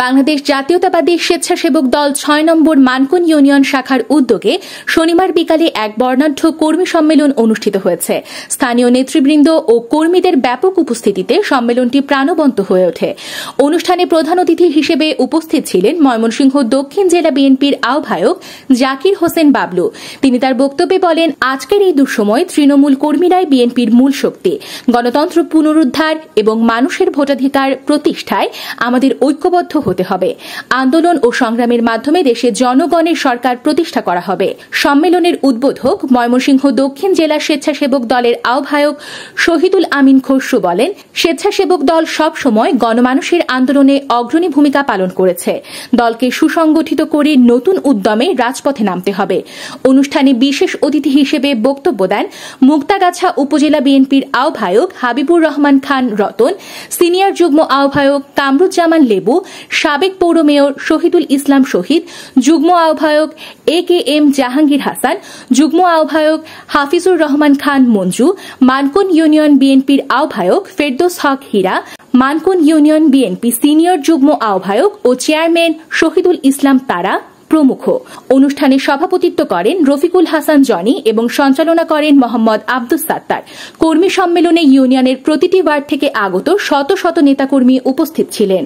বাংলাদেশ জাতীয়তাবাদী স্বেচ্ছাসেবক দল ৬ নম্বর মানকুন ইউনিয়ন শাখার উদ্যোগে শনিবার বিকালে এক বর্ণাঢ্য কর্মী সম্মেলন অনুষ্ঠিত হয়েছে। স্থানীয় নেতৃবৃন্দ ও কর্মীদের ব্যাপক উপস্থিতিতে সম্মেলনটি প্রাণবন্ত হয়ে ওঠে। অনুষ্ঠানে প্রধান অতিথি হিসেবে উপস্থিত ছিলেন ময়মনসিংহ দক্ষিণ জেলা বিএনপির আহ্বায়ক জাকির হোসেন বাবলু। তিনি তার বক্তব্যে বলেন, আজকের এই দুঃসময় তৃণমূল কর্মীরাই বিএনপির মূল শক্তি। গণতন্ত্র পুনরুদ্ধার এবং মানুষের ভোটাধিকার প্রতিষ্ঠায় আমাদের ঐক্যবদ্ধ হতে হবে। আন্দোলন ও সংগ্রামের মাধ্যমে দেশে জনগণের সরকার প্রতিষ্ঠা করা হবে। সম্মেলনের উদ্বোধক ময়মনসিংহ দক্ষিণ জেলা স্বেচ্ছাসেবক দলের আহ্বায়ক শহীদুল আমিন খসরু বলেন, স্বেচ্ছাসেবক দল সবসময় গণমানুষের আন্দোলনে অগ্রণী ভূমিকা পালন করেছে। দলকে সুসংগঠিত করে নতুন উদ্যমে রাজপথে নামতে হবে। অনুষ্ঠানে বিশেষ অতিথি হিসেবে বক্তব্য দেন মুক্তাগাছা উপজেলা বিএনপির আহ্বায়ক হাবিবুর রহমান খান রতন, সিনিয়র যুগ্ম আহ্বায়ক কামরুজ্জামান লেবু, সাবেক পৌর মেয়র শহীদুল ইসলাম শহীদ, যুগ্ম আহ্বায়ক AKM জাহাঙ্গীর হাসান, যুগ্ম আহ্বায়ক হাফিজুর রহমান খান মঞ্জু, মানকুন ইউনিয়ন বিএনপির আহ্বায়ক ফেরদৌস হক হীরা, মানকুন ইউনিয়ন বিএনপি সিনিয়র যুগ্ম আহ্বায়ক ও চেয়ারম্যান শহীদুল ইসলাম তারা প্রমুখ। অনুষ্ঠানে সভাপতিত্ব করেন রফিকুল হাসান জনি এবং সঞ্চালনা করেন মোহাম্মদ আব্দুস সাত্তার। কর্মী সম্মেলনে ইউনিয়নের প্রতিটি ওয়ার্ড থেকে আগত শত শত নেতাকর্মী উপস্থিত ছিলেন।